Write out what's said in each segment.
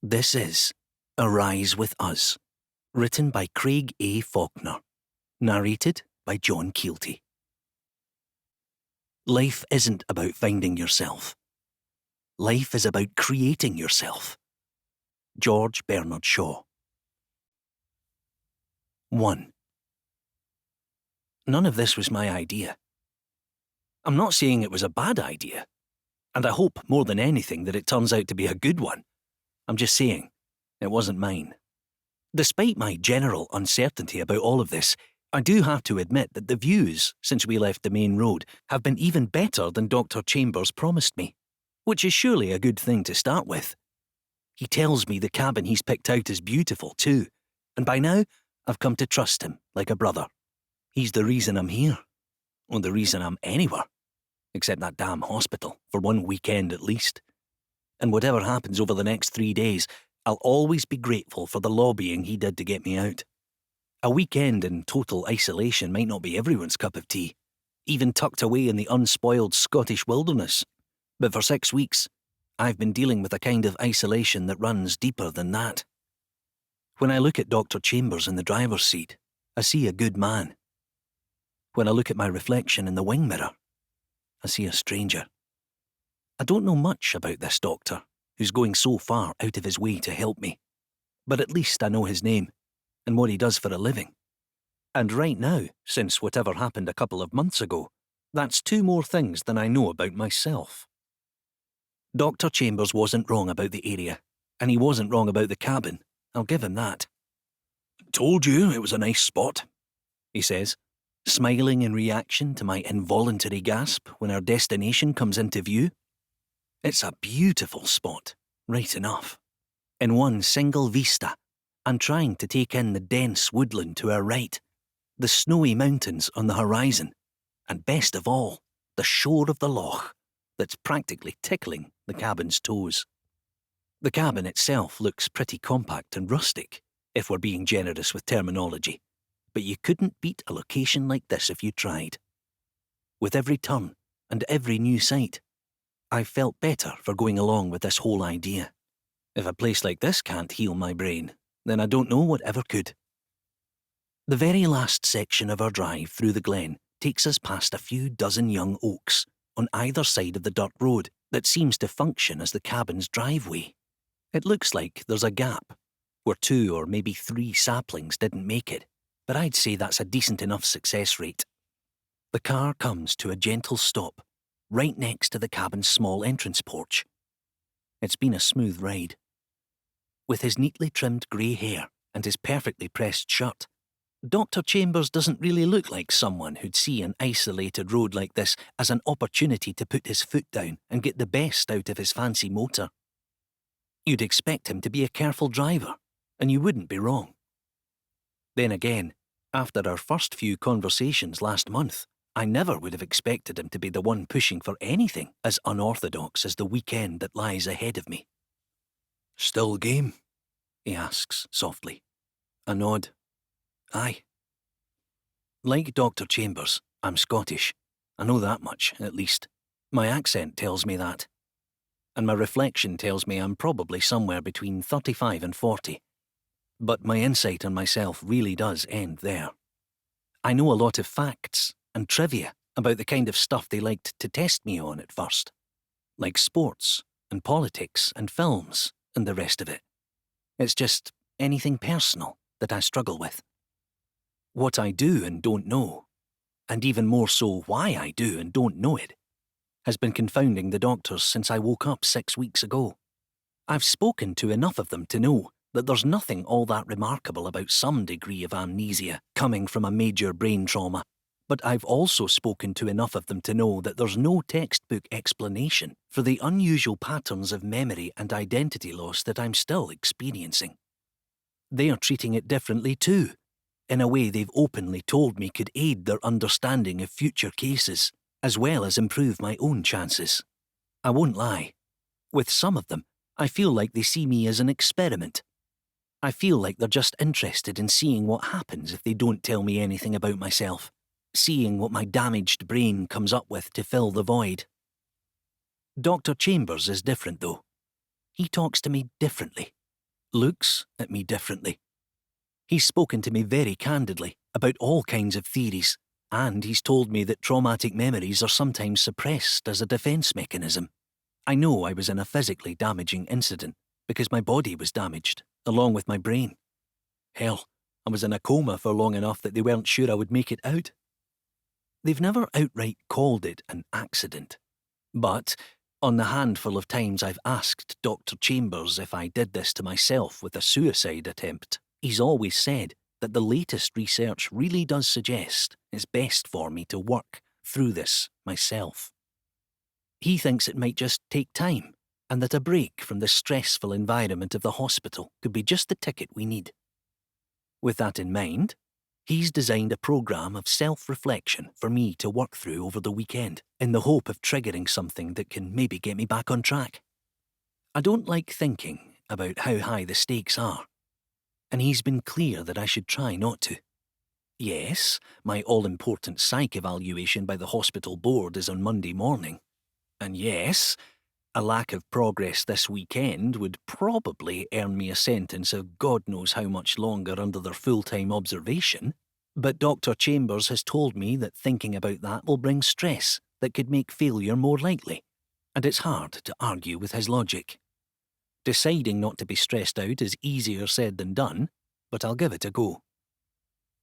This is Arise With Us, written by Craig A. Faulkner, narrated by John Keelty. Life isn't about finding yourself. Life is about creating yourself. George Bernard Shaw. 1. None of this was my idea. I'm not saying it was a bad idea, and I hope more than anything that it turns out to be a good one. I'm just saying, it wasn't mine. Despite my general uncertainty about all of this, I do have to admit that the views, since we left the main road, have been even better than Dr. Chambers promised me, which is surely a good thing to start with. He tells me the cabin he's picked out is beautiful too, and by now, I've come to trust him like a brother. He's the reason I'm here, or the reason I'm anywhere, except that damn hospital, for one weekend at least. And whatever happens over the next 3 days, I'll always be grateful for the lobbying he did to get me out. A weekend in total isolation might not be everyone's cup of tea, even tucked away in the unspoiled Scottish wilderness. But for 6 weeks, I've been dealing with a kind of isolation that runs deeper than that. When I look at Dr. Chambers in the driver's seat, I see a good man. When I look at my reflection in the wing mirror, I see a stranger. I don't know much about this doctor, who's going so far out of his way to help me. But at least I know his name, and what he does for a living. And right now, since whatever happened a couple of months ago, that's 2 more things than I know about myself. Dr. Chambers wasn't wrong about the area, and he wasn't wrong about the cabin. I'll give him that. "Told you it was a nice spot," he says, smiling in reaction to my involuntary gasp when our destination comes into view. It's a beautiful spot, right enough. In one single vista, I'm trying to take in the dense woodland to our right, the snowy mountains on the horizon, and best of all, the shore of the loch that's practically tickling the cabin's toes. The cabin itself looks pretty compact and rustic, if we're being generous with terminology, but you couldn't beat a location like this if you tried. With every turn and every new sight, I felt better for going along with this whole idea. If a place like this can't heal my brain, then I don't know what ever could. The very last section of our drive through the glen takes us past a few dozen young oaks on either side of the dirt road that seems to function as the cabin's driveway. It looks like there's a gap, where 2 or maybe 3 saplings didn't make it, but I'd say that's a decent enough success rate. The car comes to a gentle stop, right next to the cabin's small entrance porch. It's been a smooth ride. With his neatly trimmed grey hair and his perfectly pressed shirt, Dr. Chambers doesn't really look like someone who'd see an isolated road like this as an opportunity to put his foot down and get the best out of his fancy motor. You'd expect him to be a careful driver, and you wouldn't be wrong. Then again, after our first few conversations last month, I never would have expected him to be the one pushing for anything as unorthodox as the weekend that lies ahead of me. "Still game?" he asks softly. I nod. Aye. Like Dr. Chambers, I'm Scottish. I know that much, at least. My accent tells me that. And my reflection tells me I'm probably somewhere between 35 and 40. But my insight on myself really does end there. I know a lot of facts and trivia about the kind of stuff they liked to test me on at first, like sports and politics and films and the rest of it. It's just anything personal that I struggle with. What I do and don't know, and even more so why I do and don't know it, has been confounding the doctors since I woke up 6 weeks ago. I've spoken to enough of them to know that there's nothing all that remarkable about some degree of amnesia coming from a major brain trauma, but I've also spoken to enough of them to know that there's no textbook explanation for the unusual patterns of memory and identity loss that I'm still experiencing. They are treating it differently too, in a way they've openly told me could aid their understanding of future cases, as well as improve my own chances. I won't lie. With some of them, I feel like they see me as an experiment. I feel like they're just interested in seeing what happens if they don't tell me anything about myself, seeing what my damaged brain comes up with to fill the void. Dr. Chambers is different though. He talks to me differently, looks at me differently. He's spoken to me very candidly about all kinds of theories, and he's told me that traumatic memories are sometimes suppressed as a defence mechanism. I know I was in a physically damaging incident because my body was damaged, along with my brain. Hell, I was in a coma for long enough that they weren't sure I would make it out. They've never outright called it an accident, but on the handful of times I've asked Dr. Chambers if I did this to myself with a suicide attempt, he's always said that the latest research really does suggest it's best for me to work through this myself. He thinks it might just take time, and that a break from the stressful environment of the hospital could be just the ticket we need. With that in mind, he's designed a programme of self-reflection for me to work through over the weekend, in the hope of triggering something that can maybe get me back on track. I don't like thinking about how high the stakes are, and he's been clear that I should try not to. Yes, my all-important psych evaluation by the hospital board is on Monday morning. And yes, a lack of progress this weekend would probably earn me a sentence of God knows how much longer under their full-time observation, but Dr. Chambers has told me that thinking about that will bring stress that could make failure more likely, and it's hard to argue with his logic. Deciding not to be stressed out is easier said than done, but I'll give it a go.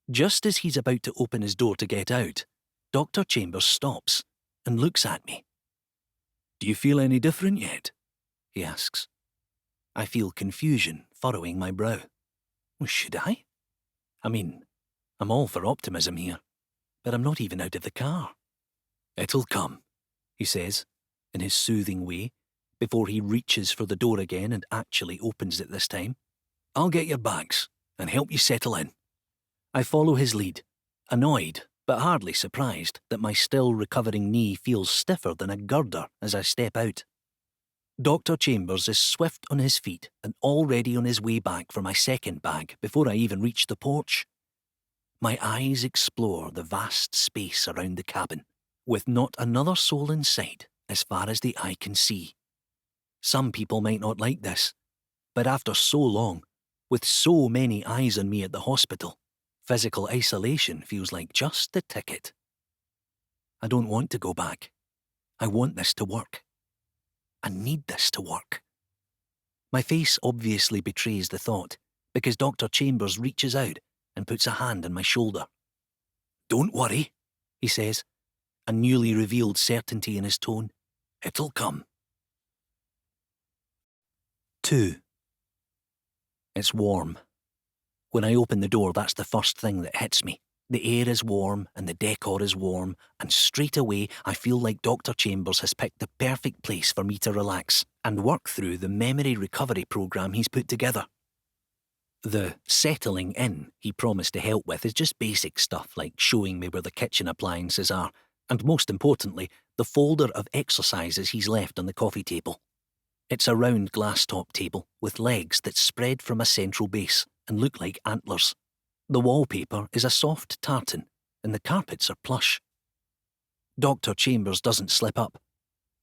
Just as he's about to open his door to get out, Dr. Chambers stops and looks at me. "Do you feel any different yet?" he asks. I feel confusion furrowing my brow. Well, should I? I mean, I'm all for optimism here, but I'm not even out of the car. "It'll come," he says, in his soothing way, before he reaches for the door again and actually opens it this time. "I'll get your bags and help you settle in." I follow his lead, annoyed but hardly surprised that my still recovering knee feels stiffer than a girder as I step out. Dr. Chambers is swift on his feet and already on his way back for my second bag before I even reach the porch. My eyes explore the vast space around the cabin, with not another soul in sight as far as the eye can see. Some people might not like this, but after so long, with so many eyes on me at the hospital, physical isolation feels like just the ticket. I don't want to go back. I want this to work. I need this to work. My face obviously betrays the thought, because Dr. Chambers reaches out and puts a hand on my shoulder. "Don't worry," he says, a newly revealed certainty in his tone. "It'll come." 2. It's warm. When I open the door, that's the first thing that hits me. The air is warm and the decor is warm, and straight away I feel like Dr. Chambers has picked the perfect place for me to relax and work through the memory recovery programme he's put together. The settling in he promised to help with is just basic stuff like showing me where the kitchen appliances are, and most importantly, the folder of exercises he's left on the coffee table. It's a round glass-top table with legs that spread from a central base and look like antlers. The wallpaper is a soft tartan, and the carpets are plush. Dr. Chambers doesn't slip up.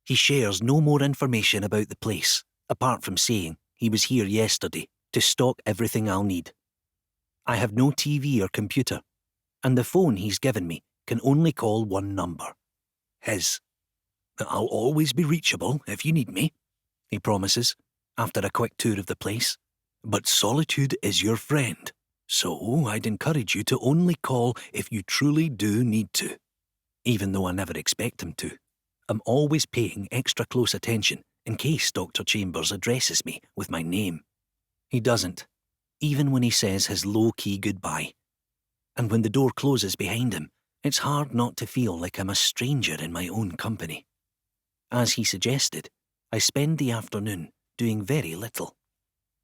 He shares no more information about the place, apart from saying he was here yesterday to stock everything I'll need. I have no TV or computer, and the phone he's given me can only call one number. His. "I'll always be reachable if you need me," he promises, after a quick tour of the place. "But solitude is your friend, so I'd encourage you to only call if you truly do need to." Even though I never expect him to, I'm always paying extra close attention in case Dr. Chambers addresses me with my name. He doesn't, even when he says his low-key goodbye. And when the door closes behind him, it's hard not to feel like I'm a stranger in my own company. As he suggested, I spend the afternoon doing very little.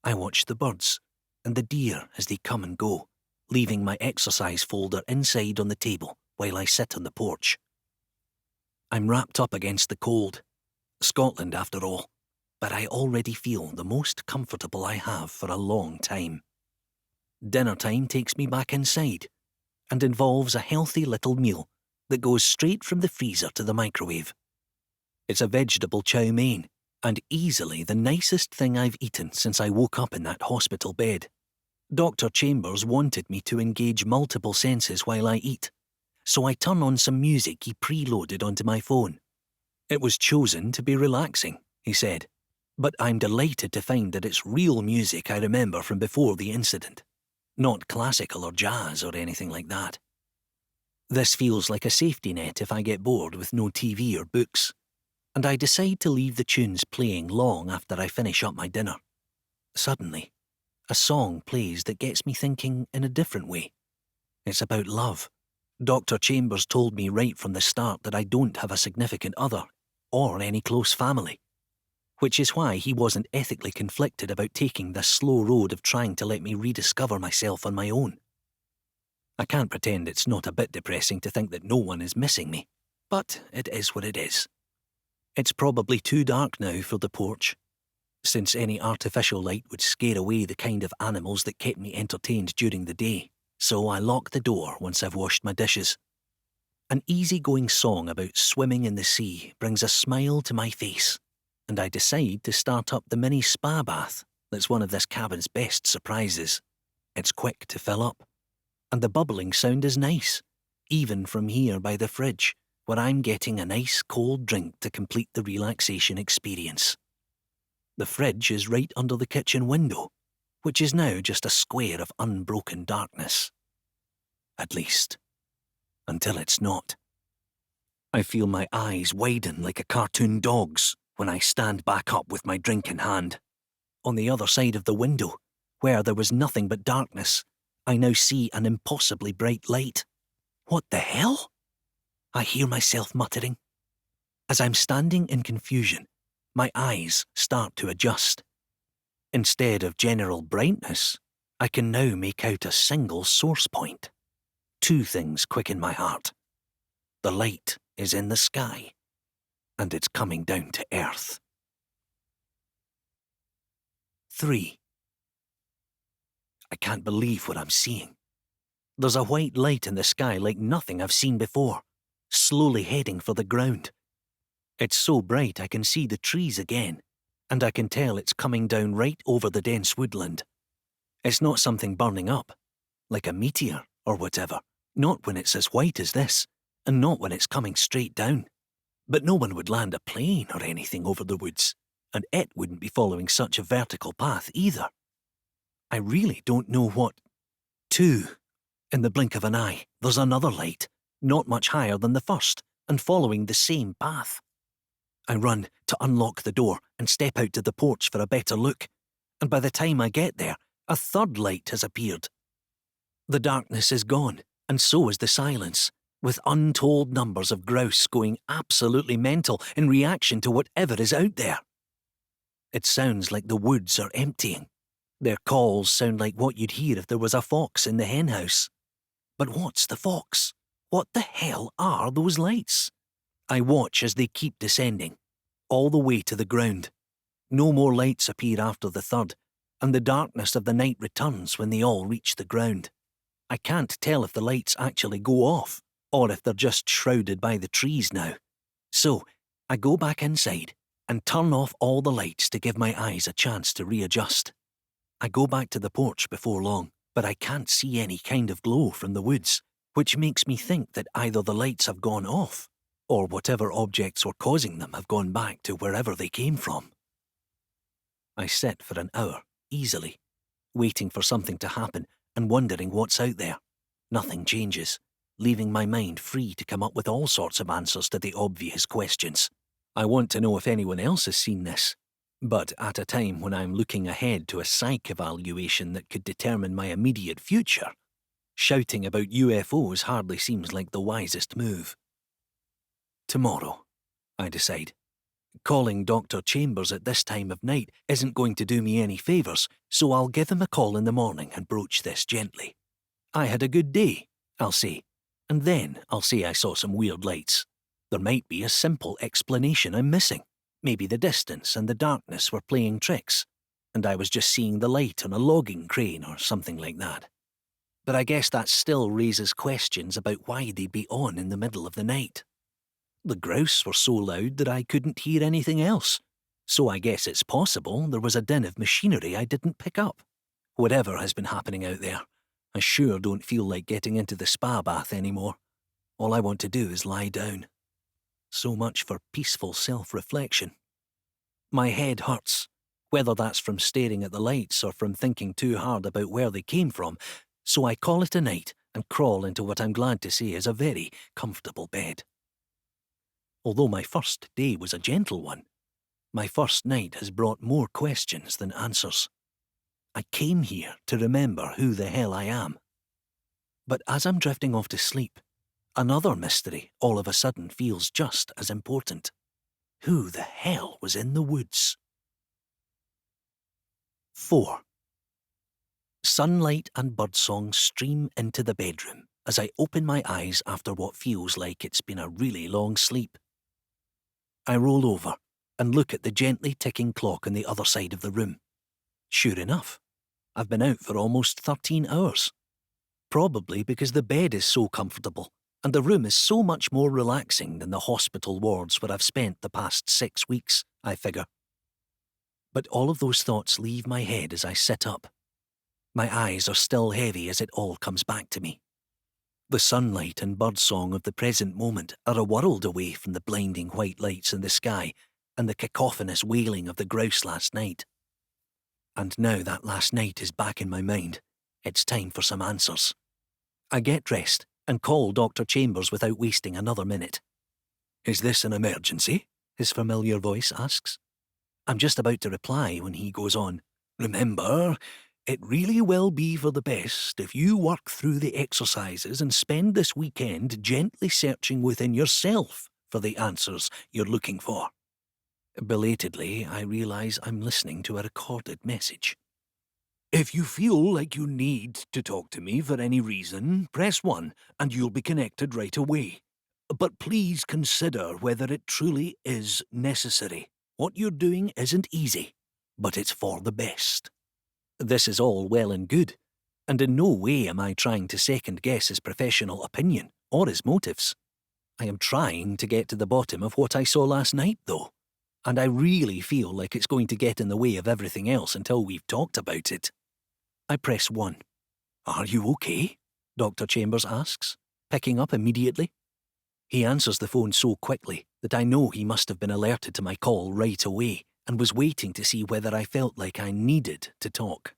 I watch the birds and the deer as they come and go, leaving my exercise folder inside on the table while I sit on the porch. I'm wrapped up against the cold. Scotland, after all, but I already feel the most comfortable I have for a long time. Dinner time takes me back inside and involves a healthy little meal that goes straight from the freezer to the microwave. It's a vegetable chow mein, and easily the nicest thing I've eaten since I woke up in that hospital bed. Dr. Chambers wanted me to engage multiple senses while I eat, so I turn on some music he preloaded onto my phone. It was chosen to be relaxing, he said, but I'm delighted to find that it's real music I remember from before the incident, not classical or jazz or anything like that. This feels like a safety net if I get bored with no TV or books, and I decide to leave the tunes playing long after I finish up my dinner. Suddenly, a song plays that gets me thinking in a different way. It's about love. Dr. Chambers told me right from the start that I don't have a significant other, or any close family, which is why he wasn't ethically conflicted about taking the slow road of trying to let me rediscover myself on my own. I can't pretend it's not a bit depressing to think that no one is missing me, but it is what it is. It's probably too dark now for the porch, since any artificial light would scare away the kind of animals that kept me entertained during the day, so I lock the door once I've washed my dishes. An easygoing song about swimming in the sea brings a smile to my face, and I decide to start up the mini spa bath that's one of this cabin's best surprises. It's quick to fill up, and the bubbling sound is nice, even from here by the fridge, where I'm getting a nice cold drink to complete the relaxation experience. The fridge is right under the kitchen window, which is now just a square of unbroken darkness. At least, until it's not. I feel my eyes widen like a cartoon dog's when I stand back up with my drink in hand. On the other side of the window, where there was nothing but darkness, I now see an impossibly bright light. What the hell? I hear myself muttering. As I'm standing in confusion, my eyes start to adjust. Instead of general brightness, I can now make out a single source point. Two things quicken my heart. The light is in the sky, and it's coming down to earth. 3. I can't believe what I'm seeing. There's a white light in the sky like nothing I've seen before, slowly heading for the ground. It's so bright I can see the trees again, and I can tell it's coming down right over the dense woodland. It's not something burning up, like a meteor or whatever, not when it's as white as this, and not when it's coming straight down. But no one would land a plane or anything over the woods, and it wouldn't be following such a vertical path either. I really don't know what... 2. In the blink of an eye, there's another light, not much higher than the first, and following the same path. I run to unlock the door and step out to the porch for a better look, and by the time I get there, a third light has appeared. The darkness is gone, and so is the silence, with untold numbers of grouse going absolutely mental in reaction to whatever is out there. It sounds like the woods are emptying. Their calls sound like what you'd hear if there was a fox in the henhouse. But what's the fox? What the hell are those lights? I watch as they keep descending, all the way to the ground. No more lights appear after the third, and the darkness of the night returns when they all reach the ground. I can't tell if the lights actually go off, or if they're just shrouded by the trees now. So, I go back inside and turn off all the lights to give my eyes a chance to readjust. I go back to the porch before long, but I can't see any kind of glow from the woods, which makes me think that either the lights have gone off, or whatever objects were causing them have gone back to wherever they came from. I sit for an hour, easily, waiting for something to happen and wondering what's out there. Nothing changes, leaving my mind free to come up with all sorts of answers to the obvious questions. I want to know if anyone else has seen this, but at a time when I'm looking ahead to a psych evaluation that could determine my immediate future, shouting about UFOs hardly seems like the wisest move. Tomorrow, I decide. Calling Dr. Chambers at this time of night isn't going to do me any favours, so I'll give him a call in the morning and broach this gently. I had a good day, I'll say, and then I'll say I saw some weird lights. There might be a simple explanation I'm missing. Maybe the distance and the darkness were playing tricks, and I was just seeing the light on a logging crane or something like that. But I guess that still raises questions about why they'd be on in the middle of the night. The grouse were so loud that I couldn't hear anything else, So I guess it's possible there was a din of machinery I didn't pick up. Whatever has been happening out there, I sure don't feel like getting into the spa bath anymore. All I want to do is lie down. So much for peaceful self-reflection. My head hurts, whether that's from staring at the lights or from thinking too hard about where they came from, so I call it a night and crawl into what I'm glad to say is a very comfortable bed. Although my first day was a gentle one, my first night has brought more questions than answers. I came here to remember who the hell I am. But as I'm drifting off to sleep, another mystery all of a sudden feels just as important. Who the hell was in the woods? 4. Sunlight and birdsong stream into the bedroom as I open my eyes after what feels like it's been a really long sleep. I roll over and look at the gently ticking clock on the other side of the room. Sure enough, I've been out for almost 13 hours. Probably because the bed is so comfortable and the room is so much more relaxing than the hospital wards where I've spent the past 6 weeks, I figure. But all of those thoughts leave my head as I sit up. My eyes are still heavy as it all comes back to me. The sunlight and birdsong of the present moment are a world away from the blinding white lights in the sky and the cacophonous wailing of the grouse last night. And now that last night is back in my mind, it's time for some answers. I get dressed and call Dr. Chambers without wasting another minute. "Is this an emergency?" his familiar voice asks. I'm just about to reply when he goes on, "Remember, it really will be for the best if you work through the exercises and spend this weekend gently searching within yourself for the answers you're looking for." Belatedly, I realise I'm listening to a recorded message. "If you feel like you need to talk to me for any reason, press 1 and you'll be connected right away. But please consider whether it truly is necessary. What you're doing isn't easy, but it's for the best." This is all well and good, and in no way am I trying to second-guess his professional opinion or his motives. I am trying to get to the bottom of what I saw last night, though, and I really feel like it's going to get in the way of everything else until we've talked about it. I press 1. "Are you okay?" Dr. Chambers asks, picking up immediately. He answers the phone so quickly that I know he must have been alerted to my call right away and was waiting to see whether I felt like I needed to talk.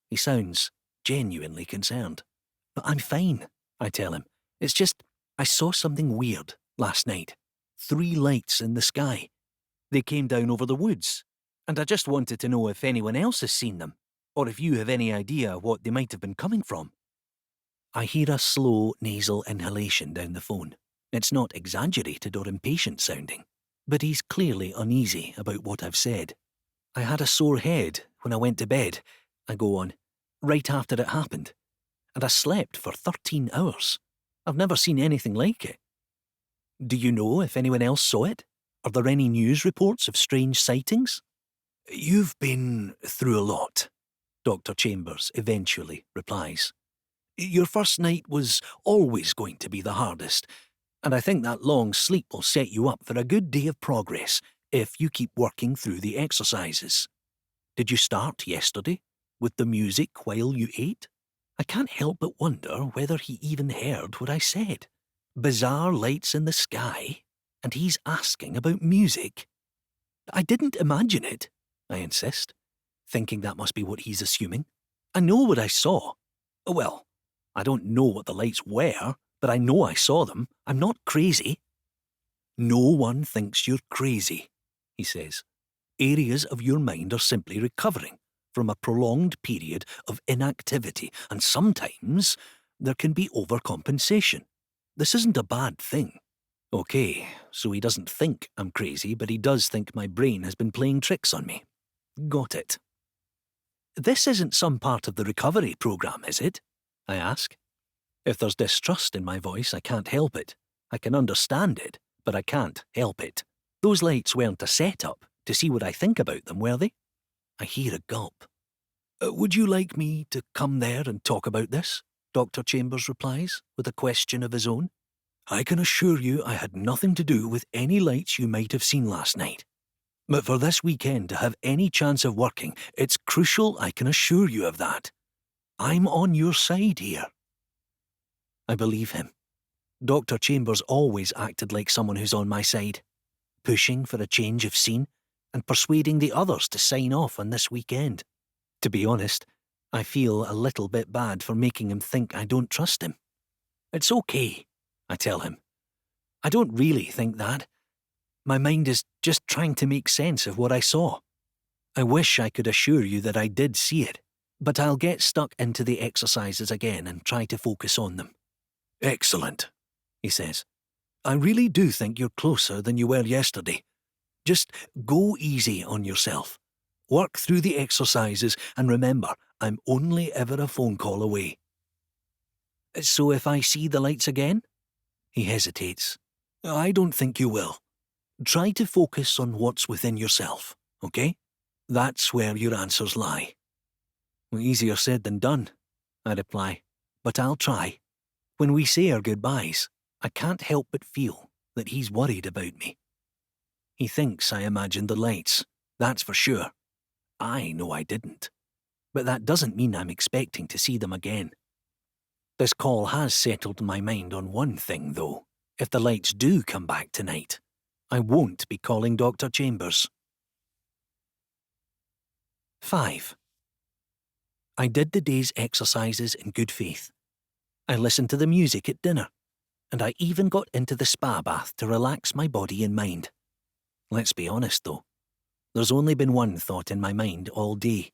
He sounds genuinely concerned. "I'm fine," I tell him. "It's just, I saw something weird last night. 3 lights in the sky. They came down over the woods, and I just wanted to know if anyone else has seen them, or if you have any idea what they might have been coming from." I hear a slow nasal inhalation down the phone. It's not exaggerated or impatient sounding, but he's clearly uneasy about what I've said. "I had a sore head when I went to bed," I go on, "right after it happened, and I slept for 13 hours. I've never seen anything like it. Do you know if anyone else saw it? Are there any news reports of strange sightings?" "You've been through a lot," Dr. Chambers eventually replies. "Your first night was always going to be the hardest, and I think that long sleep will set you up for a good day of progress if you keep working through the exercises. Did you start yesterday with the music while you ate?" I can't help but wonder whether he even heard what I said. Bizarre lights in the sky, and he's asking about music. "I didn't imagine it," I insist, thinking that must be what he's assuming. "I know what I saw. Well, I don't know what the lights were, but I know I saw them. I'm not crazy." "No one thinks you're crazy," he says. "Areas of your mind are simply recovering from a prolonged period of inactivity, and sometimes there can be overcompensation. This isn't a bad thing." Okay, so he doesn't think I'm crazy, but he does think my brain has been playing tricks on me. Got it. "This isn't some part of the recovery program, is it?" I ask. If there's distrust in my voice, I can't help it. I can understand it, but I can't help it. Those lights weren't a setup to see what I think about them, were they? I hear a gulp. "Would you like me to come there and talk about this?" Dr. Chambers replies, with a question of his own. "I can assure you I had nothing to do with any lights you might have seen last night." But for this weekend to have any chance of working, it's crucial, I can assure you of that. I'm on your side here. I believe him. Dr. Chambers always acted like someone who's on my side, pushing for a change of scene and persuading the others to sign off on this weekend. To be honest, I feel a little bit bad for making him think I don't trust him. It's okay, I tell him. I don't really think that. My mind is just trying to make sense of what I saw. I wish I could assure you that I did see it, but I'll get stuck into the exercises again and try to focus on them. Excellent, he says. I really do think you're closer than you were yesterday. Just go easy on yourself. Work through the exercises and remember, I'm only ever a phone call away. So if I see the lights again? He hesitates. I don't think you will. Try to focus on what's within yourself, okay? That's where your answers lie. Easier said than done, I reply, but I'll try. When we say our goodbyes, I can't help but feel that he's worried about me. He thinks I imagined the lights, that's for sure. I know I didn't. But that doesn't mean I'm expecting to see them again. This call has settled my mind on one thing, though. If the lights do come back tonight, I won't be calling Dr. Chambers. 5. I did the day's exercises in good faith. I listened to the music at dinner, and I even got into the spa bath to relax my body and mind. Let's be honest, though. There's only been one thought in my mind all day.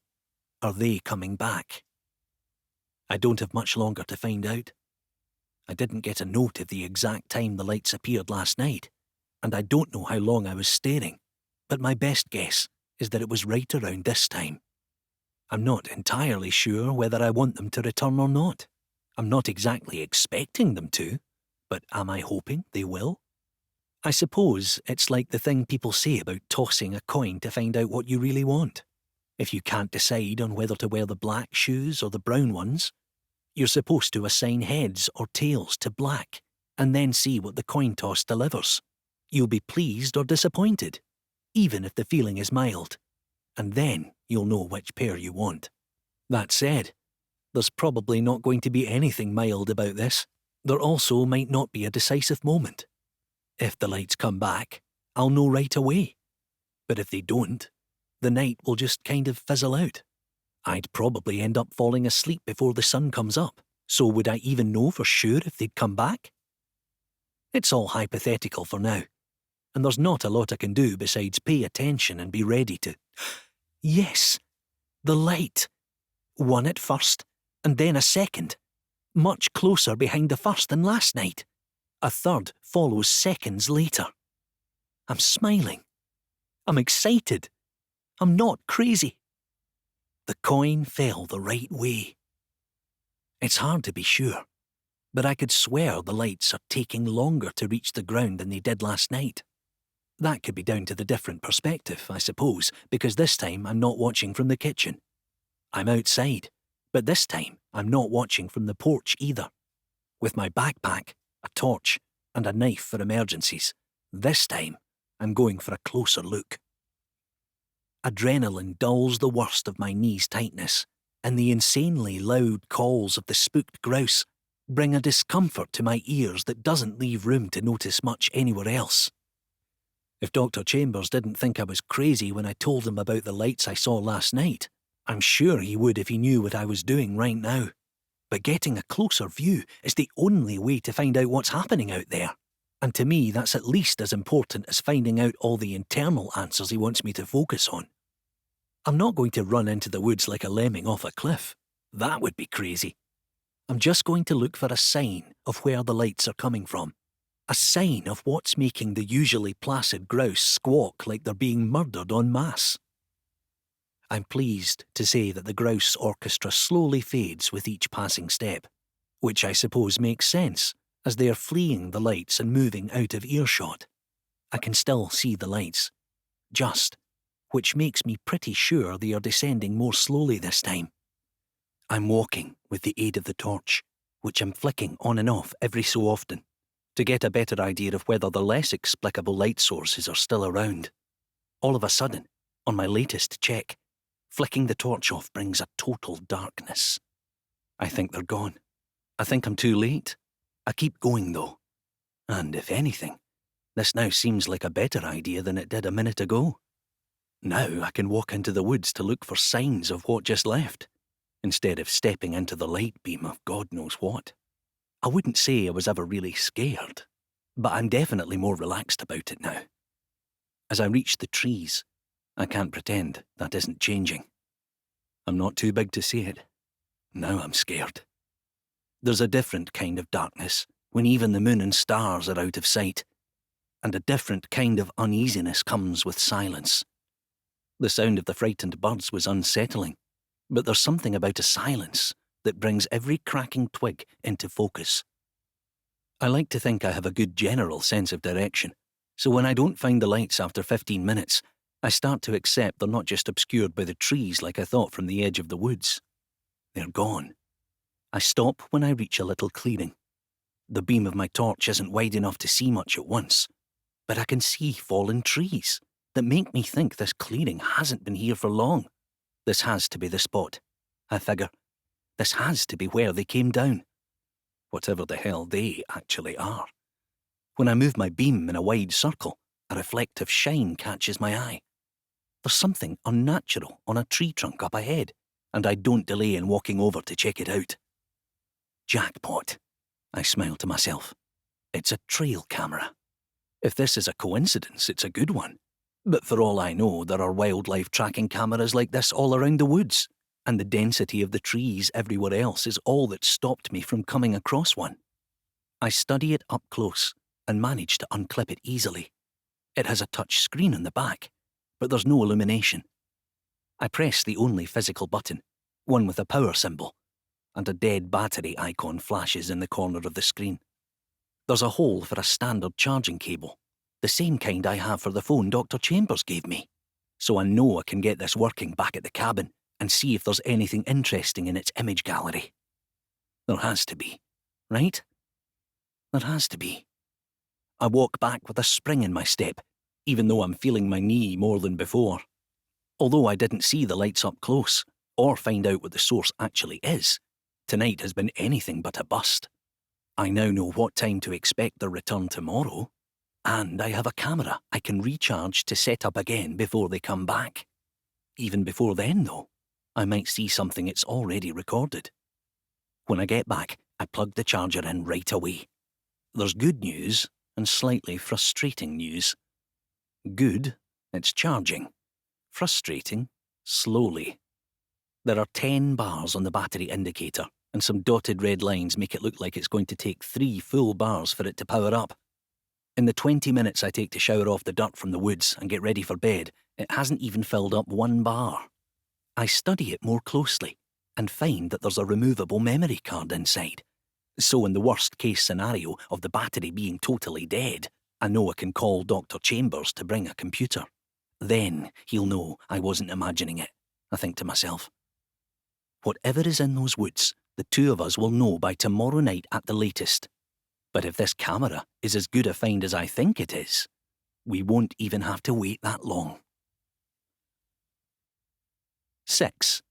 Are they coming back? I don't have much longer to find out. I didn't get a note of the exact time the lights appeared last night, and I don't know how long I was staring, but my best guess is that it was right around this time. I'm not entirely sure whether I want them to return or not. I'm not exactly expecting them to, but am I hoping they will? I suppose it's like the thing people say about tossing a coin to find out what you really want. If you can't decide on whether to wear the black shoes or the brown ones, you're supposed to assign heads or tails to black and then see what the coin toss delivers. You'll be pleased or disappointed, even if the feeling is mild, and then you'll know which pair you want. That said, there's probably not going to be anything mild about this. There also might not be a decisive moment. If the lights come back, I'll know right away. But if they don't, the night will just kind of fizzle out. I'd probably end up falling asleep before the sun comes up, so would I even know for sure if they'd come back? It's all hypothetical for now, and there's not a lot I can do besides pay attention and be ready to... Yes, the light. One at first, and then a second, much closer behind the first than last night. A third follows seconds later. I'm smiling. I'm excited. I'm not crazy. The coin fell the right way. It's hard to be sure, but I could swear the lights are taking longer to reach the ground than they did last night. That could be down to the different perspective, I suppose, because this time I'm not watching from the kitchen. I'm outside, but this time I'm not watching from the porch either. With my backpack, a torch, and a knife for emergencies, this time I'm going for a closer look. Adrenaline dulls the worst of my knees' tightness, and the insanely loud calls of the spooked grouse bring a discomfort to my ears that doesn't leave room to notice much anywhere else. If Dr. Chambers didn't think I was crazy when I told him about the lights I saw last night, I'm sure he would if he knew what I was doing right now. But getting a closer view is the only way to find out what's happening out there. And to me, that's at least as important as finding out all the internal answers he wants me to focus on. I'm not going to run into the woods like a lemming off a cliff. That would be crazy. I'm just going to look for a sign of where the lights are coming from. A sign of what's making the usually placid grouse squawk like they're being murdered en masse. I'm pleased to say that the grouse orchestra slowly fades with each passing step, which I suppose makes sense, as they are fleeing the lights and moving out of earshot. I can still see the lights, which makes me pretty sure they are descending more slowly this time. I'm walking with the aid of the torch, which I'm flicking on and off every so often, to get a better idea of whether the less explicable light sources are still around. All of a sudden, on my latest check, flicking the torch off brings a total darkness. I think they're gone. I think I'm too late. I keep going though. And if anything, this now seems like a better idea than it did a minute ago. Now I can walk into the woods to look for signs of what just left, instead of stepping into the light beam of God knows what. I wouldn't say I was ever really scared, but I'm definitely more relaxed about it now. As I reach the trees, I can't pretend that isn't changing. I'm not too big to see it. Now I'm scared. There's a different kind of darkness when even the moon and stars are out of sight, and a different kind of uneasiness comes with silence. The sound of the frightened birds was unsettling, but there's something about a silence that brings every cracking twig into focus. I like to think I have a good general sense of direction, so when I don't find the lights after 15 minutes, I start to accept they're not just obscured by the trees like I thought from the edge of the woods. They're gone. I stop when I reach a little clearing. The beam of my torch isn't wide enough to see much at once, but I can see fallen trees that make me think this clearing hasn't been here for long. This has to be the spot, I figure. This has to be where they came down. Whatever the hell they actually are. When I move my beam in a wide circle, a reflective shine catches my eye. There's something unnatural on a tree trunk up ahead, and I don't delay in walking over to check it out. Jackpot, I smile to myself. It's a trail camera. If this is a coincidence, it's a good one. But for all I know, there are wildlife tracking cameras like this all around the woods, and the density of the trees everywhere else is all that stopped me from coming across one. I study it up close and manage to unclip it easily. It has a touch screen on the back, but there's no illumination. I press the only physical button, one with a power symbol, and a dead battery icon flashes in the corner of the screen. There's a hole for a standard charging cable, the same kind I have for the phone Dr. Chambers gave me, so I know I can get this working back at the cabin and see if there's anything interesting in its image gallery. There has to be, right? There has to be. I walk back with a spring in my step, even though I'm feeling my knee more than before. Although I didn't see the lights up close, or find out what the source actually is, tonight has been anything but a bust. I now know what time to expect their return tomorrow, and I have a camera I can recharge to set up again before they come back. Even before then, though, I might see something it's already recorded. When I get back, I plug the charger in right away. There's good news and slightly frustrating news. Good, it's charging. Frustrating, slowly. There are 10 bars on the battery indicator, and some dotted red lines make it look like it's going to take 3 full bars for it to power up. In the 20 minutes I take to shower off the dirt from the woods and get ready for bed, it hasn't even filled up 1 bar. I study it more closely and find that there's a removable memory card inside. So in the worst case scenario of the battery being totally dead, I know I can call Dr. Chambers to bring a computer. Then he'll know I wasn't imagining it, I think to myself. Whatever is in those woods, the two of us will know by tomorrow night at the latest. But if this camera is as good a find as I think it is, we won't even have to wait that long. 6.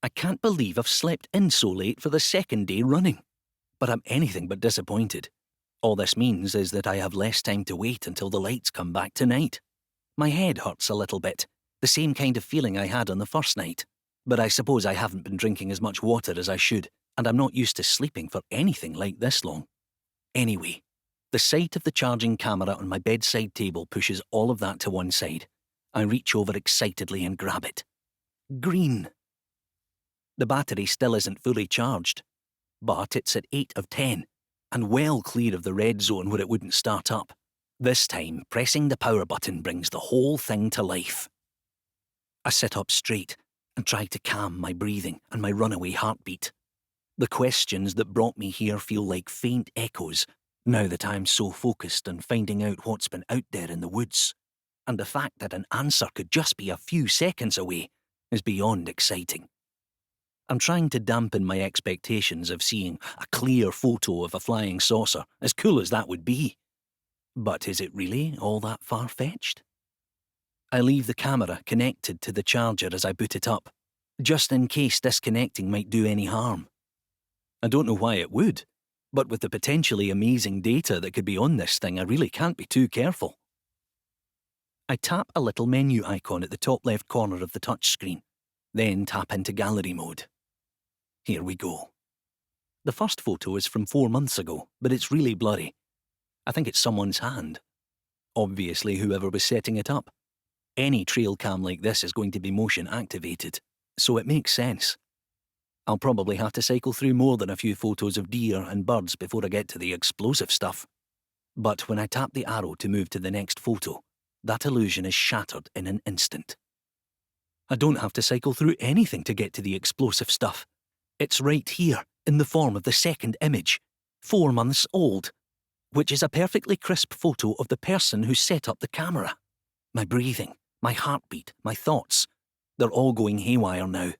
I can't believe I've slept in so late for the 2nd day running, but I'm anything but disappointed. All this means is that I have less time to wait until the lights come back tonight. My head hurts a little bit, the same kind of feeling I had on the first night, but I suppose I haven't been drinking as much water as I should, and I'm not used to sleeping for anything like this long. Anyway, the sight of the charging camera on my bedside table pushes all of that to one side. I reach over excitedly and grab it. Green. The battery still isn't fully charged, but it's at 8 of 10, and well clear of the red zone where it wouldn't start up. This time, pressing the power button brings the whole thing to life. I sit up straight and try to calm my breathing and my runaway heartbeat. The questions that brought me here feel like faint echoes now that I'm so focused on finding out what's been out there in the woods. And the fact that an answer could just be a few seconds away is beyond exciting. I'm trying to dampen my expectations of seeing a clear photo of a flying saucer, as cool as that would be. But is it really all that far-fetched? I leave the camera connected to the charger as I boot it up, just in case disconnecting might do any harm. I don't know why it would, but with the potentially amazing data that could be on this thing, I really can't be too careful. I tap a little menu icon at the top left corner of the touchscreen, then tap into gallery mode. Here we go. The first photo is from 4 months ago, but it's really blurry. I think it's someone's hand. Obviously, whoever was setting it up. Any trail cam like this is going to be motion activated, so it makes sense. I'll probably have to cycle through more than a few photos of deer and birds before I get to the explosive stuff. But when I tap the arrow to move to the next photo, that illusion is shattered in an instant. I don't have to cycle through anything to get to the explosive stuff. It's right here, in the form of the second image, 4 months old, which is a perfectly crisp photo of the person who set up the camera. My breathing, my heartbeat, my thoughts, they're all going haywire now.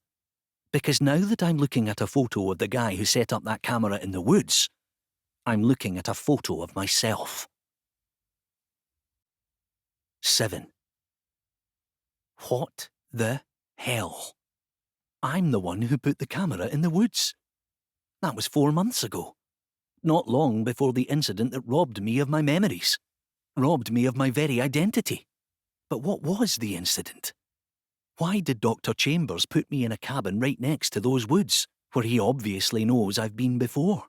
Because now that I'm looking at a photo of the guy who set up that camera in the woods, I'm looking at a photo of myself. 7. What the hell? I'm the one who put the camera in the woods. That was 4 months ago. Not long before the incident that robbed me of my memories. Robbed me of my very identity. But what was the incident? Why did Dr. Chambers put me in a cabin right next to those woods, where he obviously knows I've been before?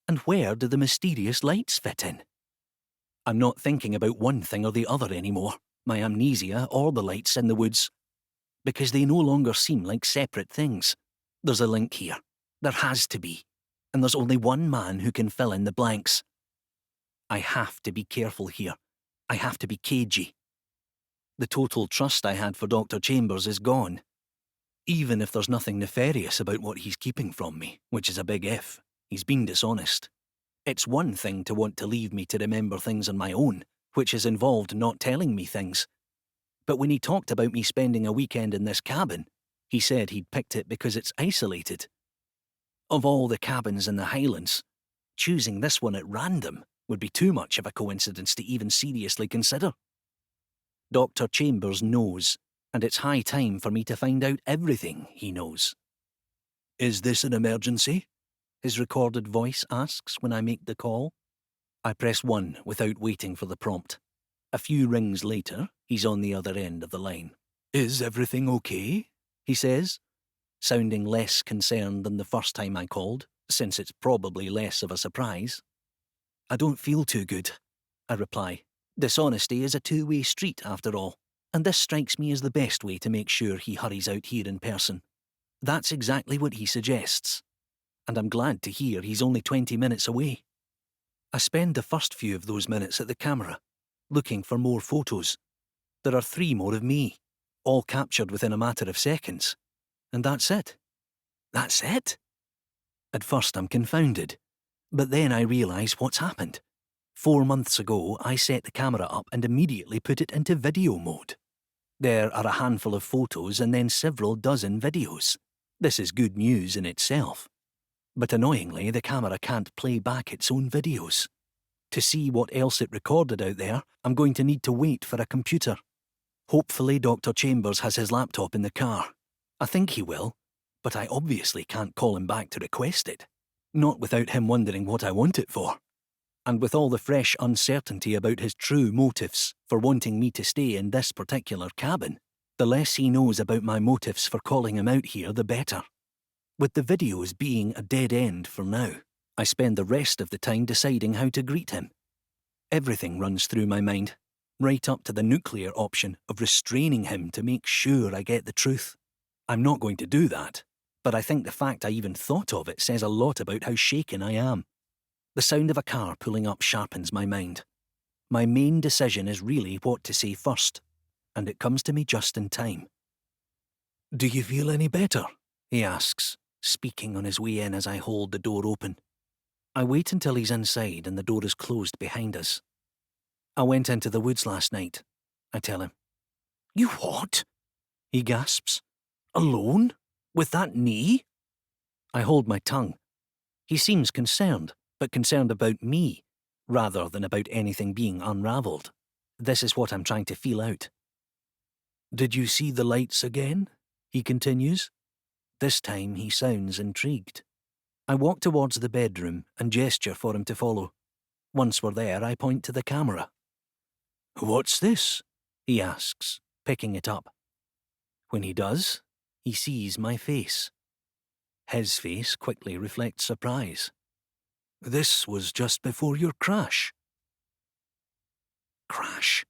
And where do the mysterious lights fit in? I'm not thinking about one thing or the other anymore, my amnesia or the lights in the woods, because they no longer seem like separate things. There's a link here. There has to be. And there's only one man who can fill in the blanks. I have to be careful here. I have to be cagey. The total trust I had for Dr. Chambers is gone. Even if there's nothing nefarious about what he's keeping from me, which is a big if, he's been dishonest. It's one thing to want to leave me to remember things on my own, which has involved not telling me things. But when he talked about me spending a weekend in this cabin, he said he'd picked it because it's isolated. Of all the cabins in the Highlands, choosing this one at random would be too much of a coincidence to even seriously consider. Dr. Chambers knows, and it's high time for me to find out everything he knows. "Is this an emergency?" his recorded voice asks when I make the call. I press 1 without waiting for the prompt. A few rings later, he's on the other end of the line. "Is everything okay?" he says, sounding less concerned than the first time I called, since it's probably less of a surprise. "I don't feel too good," I reply. Dishonesty is a two-way street, after all, and this strikes me as the best way to make sure he hurries out here in person. That's exactly what he suggests, and I'm glad to hear he's only 20 minutes away. I spend the first few of those minutes at the camera, looking for more photos. There are 3 more of me, all captured within a matter of seconds. And that's it. That's it? At first I'm confounded, but then I realise what's happened. 4 months ago, I set the camera up and immediately put it into video mode. There are a handful of photos and then several dozen videos. This is good news in itself. But annoyingly, the camera can't play back its own videos. To see what else it recorded out there, I'm going to need to wait for a computer. Hopefully Dr. Chambers has his laptop in the car. I think he will, but I obviously can't call him back to request it. Not without him wondering what I want it for. And with all the fresh uncertainty about his true motives for wanting me to stay in this particular cabin, the less he knows about my motives for calling him out here, the better. With the videos being a dead end for now, I spend the rest of the time deciding how to greet him. Everything runs through my mind, right up to the nuclear option of restraining him to make sure I get the truth. I'm not going to do that, but I think the fact I even thought of it says a lot about how shaken I am. The sound of a car pulling up sharpens my mind. My main decision is really what to say first, and it comes to me just in time. "Do you feel any better?" he asks, speaking on his way in as I hold the door open. I wait until he's inside and the door is closed behind us. "I went into the woods last night," I tell him. "You what?" he gasps. "Alone? With that knee?" I hold my tongue. He seems concerned, but concerned about me, rather than about anything being unravelled. This is what I'm trying to feel out. Did you see the lights again? He continues. This time he sounds intrigued. I walk towards the bedroom and gesture for him to follow. Once we're there, I point to the camera. What's this? He asks, picking it up. When he does, he sees my face. His face quickly reflects surprise. This was just before your crash. Crash.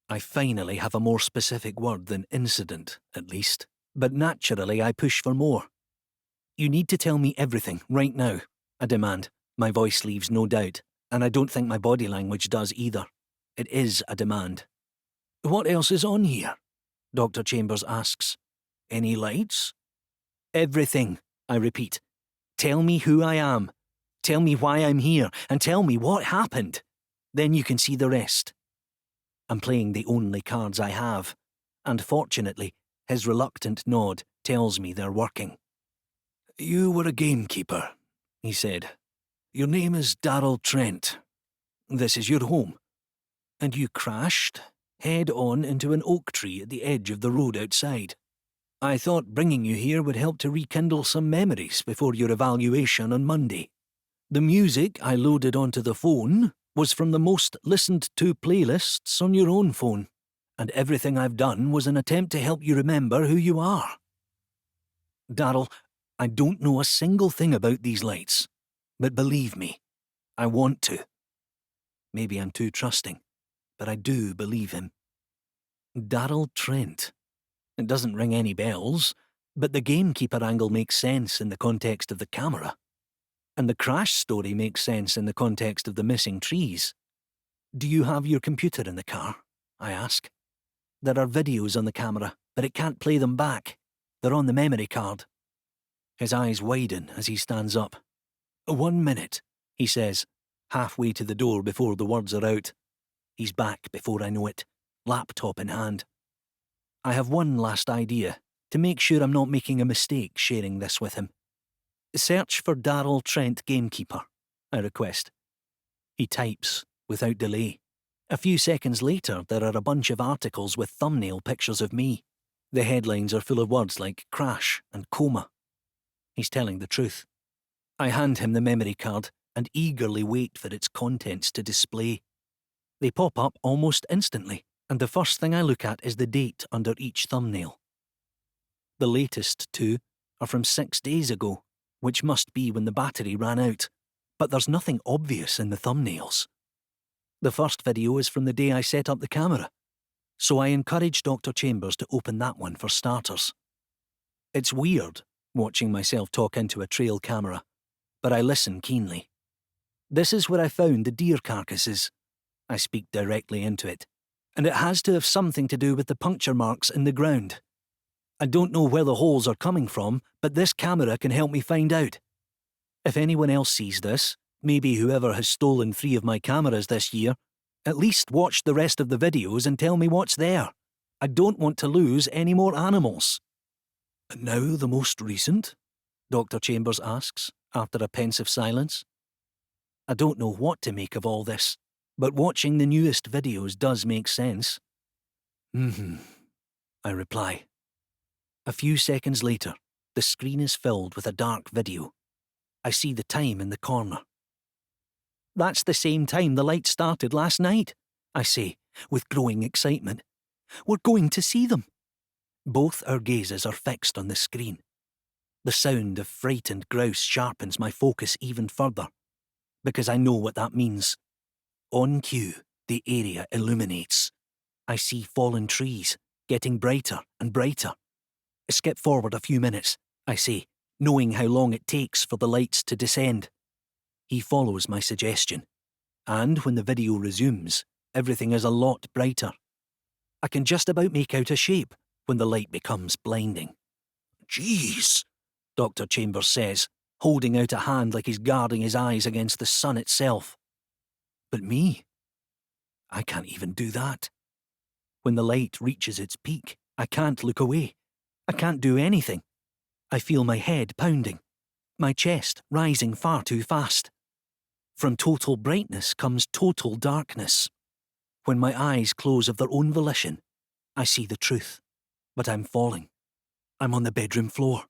I finally have a more specific word than incident, at least. But naturally I push for more. You need to tell me everything, right now, I demand. My voice leaves no doubt, and I don't think my body language does either. It is a demand. What else is on here? Dr. Chambers asks. Any lights? Everything, I repeat. Tell me who I am. Tell me why I'm here, and tell me what happened. Then you can see the rest. I'm playing the only cards I have, and fortunately, his reluctant nod tells me they're working. You were a gamekeeper, he said. Your name is Darrell Trent. This is your home. And you crashed, head on into an oak tree at the edge of the road outside. I thought bringing you here would help to rekindle some memories before your evaluation on Monday. The music I loaded onto the phone was from the most listened to playlists on your own phone, and everything I've done was an attempt to help you remember who you are. Darrell, I don't know a single thing about these lights, but believe me, I want to. Maybe I'm too trusting, but I do believe him. Darrell Trent. It doesn't ring any bells, but the gamekeeper angle makes sense in the context of the camera. And the crash story makes sense in the context of the missing trees. Do you have your computer in the car? I ask. There are videos on the camera, but it can't play them back. They're on the memory card. His eyes widen as he stands up. 1 minute, he says, halfway to the door before the words are out. He's back before I know it, laptop in hand. I have one last idea, to make sure I'm not making a mistake sharing this with him. Search for Darrell Trent Gamekeeper, I request. He types, without delay. A few seconds later, there are a bunch of articles with thumbnail pictures of me. The headlines are full of words like crash and coma. He's telling the truth. I hand him the memory card and eagerly wait for its contents to display. They pop up almost instantly, and the first thing I look at is the date under each thumbnail. The latest two are from 6 days ago, which must be when the battery ran out, but there's nothing obvious in the thumbnails. The first video is from the day I set up the camera, so I encourage Dr. Chambers to open that one for starters. It's weird, watching myself talk into a trail camera, but I listen keenly. This is where I found the deer carcasses. I speak directly into it, and it has to have something to do with the puncture marks in the ground. I don't know where the holes are coming from, but this camera can help me find out. If anyone else sees this, maybe whoever has stolen 3 of my cameras this year, at least watch the rest of the videos and tell me what's there. I don't want to lose any more animals. And now the most recent? Dr. Chambers asks, after a pensive silence. I don't know what to make of all this, but watching the newest videos does make sense. I reply. A few seconds later, the screen is filled with a dark video. I see the time in the corner. That's the same time the light started last night, I say, with growing excitement. We're going to see them. Both our gazes are fixed on the screen. The sound of frightened grouse sharpens my focus even further, because I know what that means. On cue, the area illuminates. I see fallen trees, getting brighter and brighter. Skip forward a few minutes, I say, knowing how long it takes for the lights to descend. He follows my suggestion, and when the video resumes, everything is a lot brighter. I can just about make out a shape when the light becomes blinding. Jeez, Dr. Chambers says, holding out a hand like he's guarding his eyes against the sun itself. But me? I can't even do that. When the light reaches its peak, I can't look away. I can't do anything. I feel my head pounding, my chest rising far too fast. From total brightness comes total darkness. When my eyes close of their own volition, I see the truth, but I'm falling. I'm on the bedroom floor.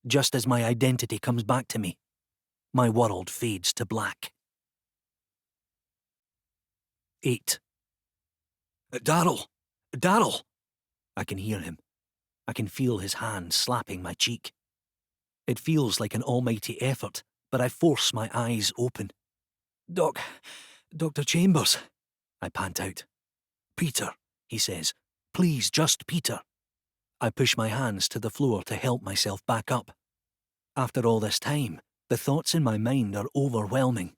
Just as my identity comes back to me, my world fades to black. 8. Darryl! Darryl! I can hear him. I can feel his hand slapping my cheek. It feels like an almighty effort, but I force my eyes open. Dr. Chambers, I pant out. Peter, he says. Please, just Peter. I push my hands to the floor to help myself back up. After all this time, the thoughts in my mind are overwhelming.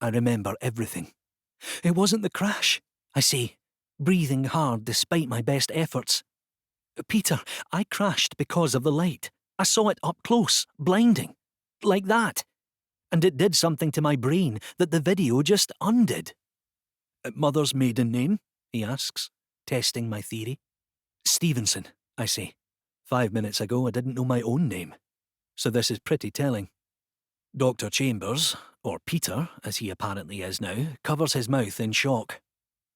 I remember everything. It wasn't the crash, I say, breathing hard despite my best efforts. Peter, I crashed because of the light. I saw it up close, blinding. Like that. And it did something to my brain that the video just undid. Mother's maiden name? He asks, testing my theory. Stevenson, I say. 5 minutes ago I didn't know my own name. So this is pretty telling. Dr. Chambers, or Peter, as he apparently is now, covers his mouth in shock.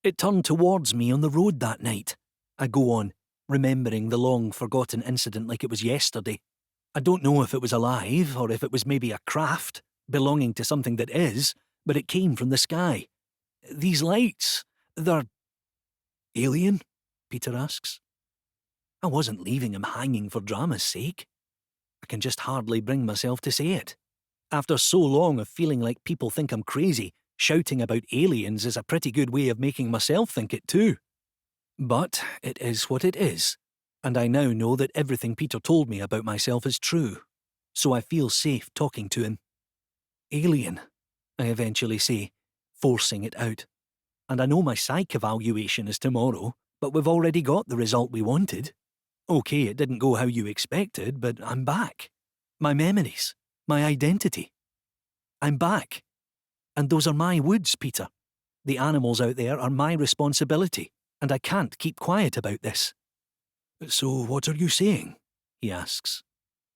It turned towards me on the road that night. I go on, remembering the long-forgotten incident like it was yesterday. I don't know if it was alive, or if it was maybe a craft, belonging to something that is, but it came from the sky. These lights, they're... Alien? Peter asks. I wasn't leaving him hanging for drama's sake. I can just hardly bring myself to say it. After so long of feeling like people think I'm crazy, shouting about aliens is a pretty good way of making myself think it too. But it is what it is, and I now know that everything Peter told me about myself is true, so I feel safe talking to him. Alien, I eventually say, forcing it out. And I know my psych evaluation is tomorrow, but we've already got the result we wanted. Okay, it didn't go how you expected, but I'm back. My memories, my identity. I'm back. And those are my woods, Peter. The animals out there are my responsibility, and I can't keep quiet about this. So what are you saying? He asks.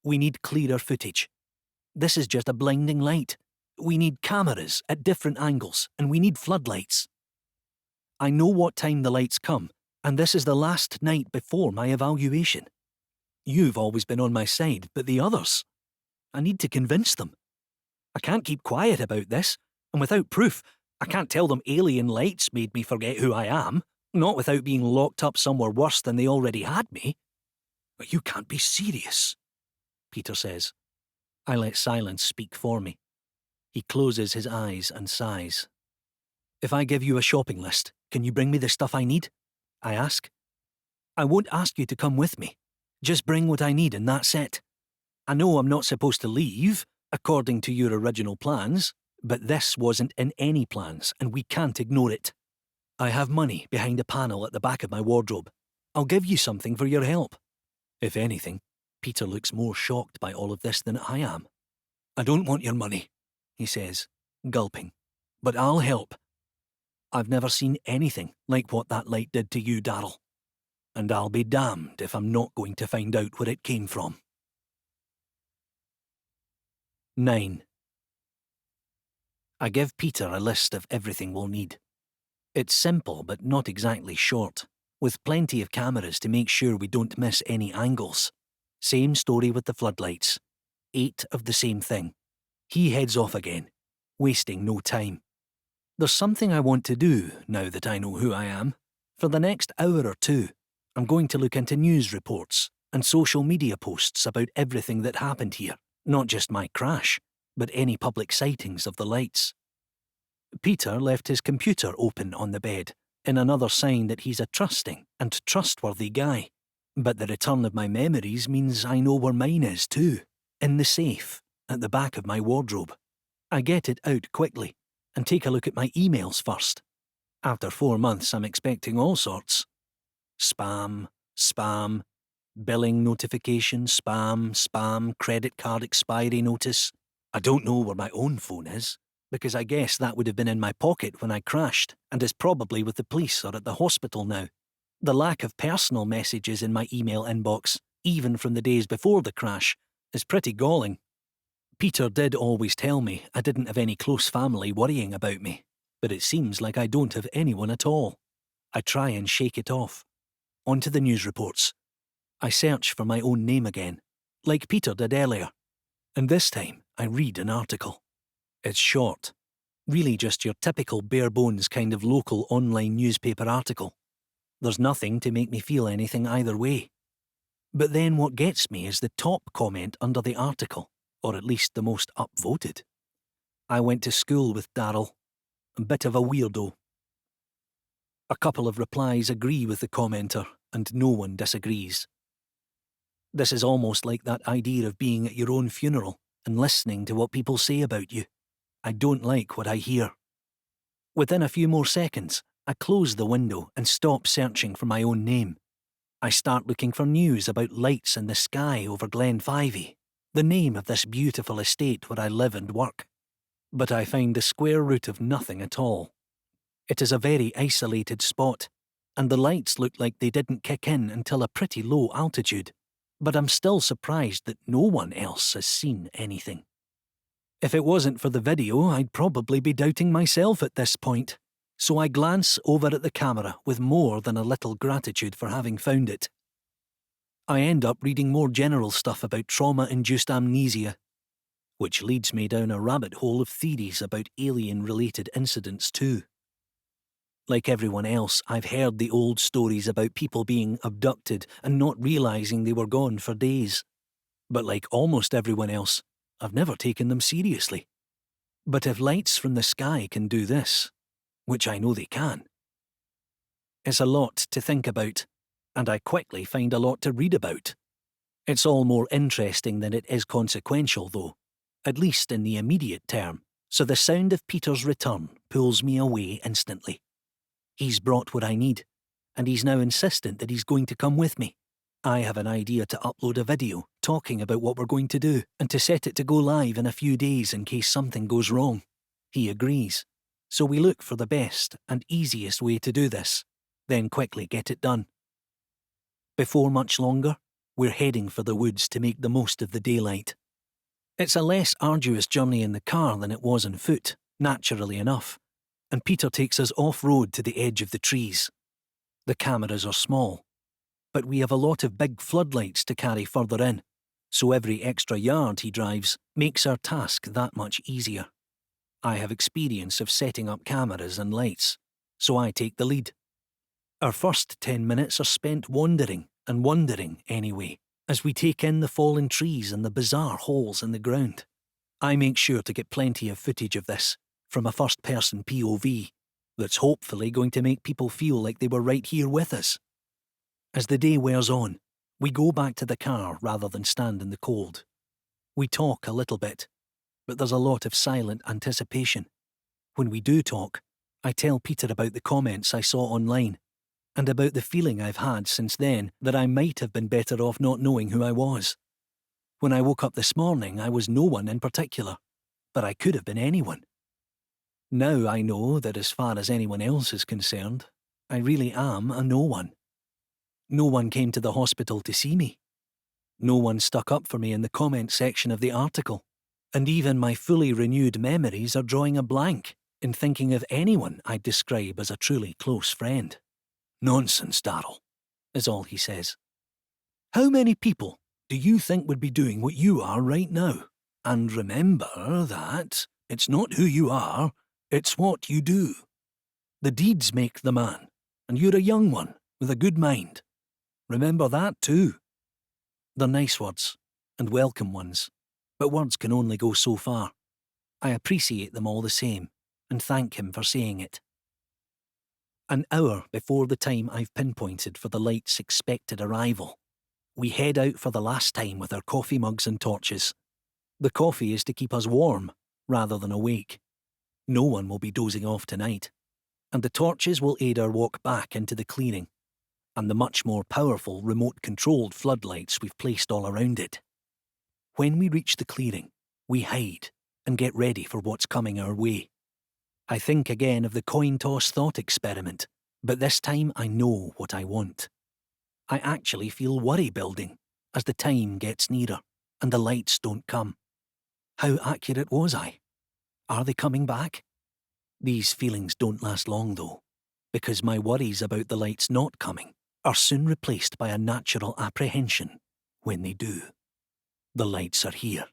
We need clearer footage. This is just a blinding light. We need cameras at different angles, and we need floodlights. I know what time the lights come, and this is the last night before my evaluation. You've always been on my side, but the others? I need to convince them. I can't keep quiet about this, and without proof, I can't tell them alien lights made me forget who I am, not without being locked up somewhere worse than they already had me. But you can't be serious, Peter says. I let silence speak for me. He closes his eyes and sighs. If I give you a shopping list, can you bring me the stuff I need? I ask. I won't ask you to come with me. Just bring what I need and that's it. I know I'm not supposed to leave, according to your original plans, but this wasn't in any plans and we can't ignore it. I have money behind a panel at the back of my wardrobe. I'll give you something for your help. If anything, Peter looks more shocked by all of this than I am. I don't want your money, he says, gulping, but I'll help. I've never seen anything like what that light did to you, Darryl. And I'll be damned if I'm not going to find out where it came from. 9. I give Peter a list of everything we'll need. It's simple but not exactly short, with plenty of cameras to make sure we don't miss any angles. Same story with the floodlights. 8 of the same thing. He heads off again, wasting no time. There's something I want to do now that I know who I am. For the next hour or two, I'm going to look into news reports and social media posts about everything that happened here, not just my crash, but any public sightings of the lights. Peter left his computer open on the bed, in another sign that he's a trusting and trustworthy guy. But the return of my memories means I know where mine is too, in the safe, at the back of my wardrobe. I get it out quickly, and take a look at my emails first. After 4 months, I'm expecting all sorts. Spam, billing notification, spam, credit card expiry notice. I don't know where my own phone is, because I guess that would have been in my pocket when I crashed, and is probably with the police or at the hospital now. The lack of personal messages in my email inbox, even from the days before the crash, is pretty galling. Peter did always tell me I didn't have any close family worrying about me, but it seems like I don't have anyone at all. I try and shake it off. On to the news reports. I search for my own name again, like Peter did earlier. And this time, I read an article. It's short. Really just your typical bare-bones kind of local online newspaper article. There's nothing to make me feel anything either way. But then what gets me is the top comment under the article, or at least the most upvoted. I went to school with Darryl. A bit of a weirdo. A couple of replies agree with the commenter, and no one disagrees. This is almost like that idea of being at your own funeral and listening to what people say about you. I don't like what I hear. Within a few more seconds, I close the window and stop searching for my own name. I start looking for news about lights in the sky over Glenfivie, the name of this beautiful estate where I live and work. But I find the square root of nothing at all. It is a very isolated spot, and the lights look like they didn't kick in until a pretty low altitude. But I'm still surprised that no one else has seen anything. If it wasn't for the video, I'd probably be doubting myself at this point. So I glance over at the camera with more than a little gratitude for having found it. I end up reading more general stuff about trauma-induced amnesia, which leads me down a rabbit hole of theories about alien-related incidents too. Like everyone else, I've heard the old stories about people being abducted and not realising they were gone for days. But like almost everyone else, I've never taken them seriously. But if lights from the sky can do this, which I know they can, it's a lot to think about, and I quickly find a lot to read about. It's all more interesting than it is consequential though, at least in the immediate term, so the sound of Peter's return pulls me away instantly. He's brought what I need, and he's now insistent that he's going to come with me. I have an idea to upload a video talking about what we're going to do and to set it to go live in a few days in case something goes wrong. He agrees, so we look for the best and easiest way to do this, then quickly get it done. Before much longer, we're heading for the woods to make the most of the daylight. It's a less arduous journey in the car than it was on foot, naturally enough, and Peter takes us off-road to the edge of the trees. The cameras are small, but we have a lot of big floodlights to carry further in, so every extra yard he drives makes our task that much easier. I have experience of setting up cameras and lights, so I take the lead. Our first 10 minutes are spent wandering and wondering anyway, as we take in the fallen trees and the bizarre holes in the ground. I make sure to get plenty of footage of this, from a first-person POV, that's hopefully going to make people feel like they were right here with us. As the day wears on, we go back to the car rather than stand in the cold. We talk a little bit, but there's a lot of silent anticipation. When we do talk, I tell Peter about the comments I saw online, and about the feeling I've had since then that I might have been better off not knowing who I was. When I woke up this morning, I was no one in particular, but I could have been anyone. Now I know that as far as anyone else is concerned, I really am a no one. No one came to the hospital to see me. No one stuck up for me in the comment section of the article. And even my fully renewed memories are drawing a blank in thinking of anyone I'd describe as a truly close friend. Nonsense, Darryl, is all he says. How many people do you think would be doing what you are right now? And remember that it's not who you are, it's what you do. The deeds make the man, and you're a young one with a good mind. Remember that too. They're nice words, and welcome ones, but words can only go so far. I appreciate them all the same, and thank him for saying it. An hour before the time I've pinpointed for the light's expected arrival, we head out for the last time with our coffee mugs and torches. The coffee is to keep us warm, rather than awake. No one will be dozing off tonight, and the torches will aid our walk back into the clearing, and the much more powerful remote-controlled floodlights we've placed all around it. When we reach the clearing, we hide and get ready for what's coming our way. I think again of the coin toss thought experiment, but this time I know what I want. I actually feel worry building as the time gets nearer and the lights don't come. How accurate was I? Are they coming back? These feelings don't last long though, because my worries about the lights not coming are soon replaced by a natural apprehension when they do. The lights are here,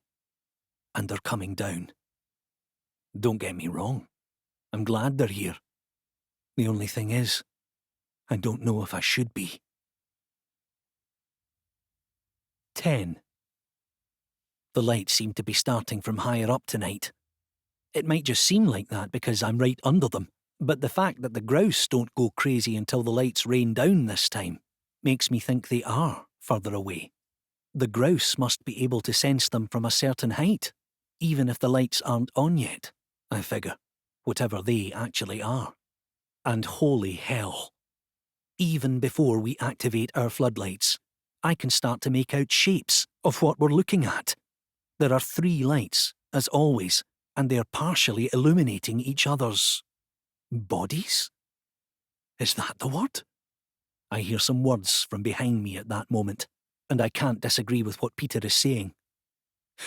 and they're coming down. Don't get me wrong, I'm glad they're here. The only thing is, I don't know if I should be. 10. The lights seem to be starting from higher up tonight. It might just seem like that because I'm right under them, but the fact that the grouse don't go crazy until the lights rain down this time makes me think they are further away. The grouse must be able to sense them from a certain height, even if the lights aren't on yet, I figure, whatever they actually are. And holy hell, even before we activate our floodlights, I can start to make out shapes of what we're looking at. There are 3 lights, as always, and they're partially illuminating each other's bodies? Is that the word? I hear some words from behind me at that moment, and I can't disagree with what Peter is saying.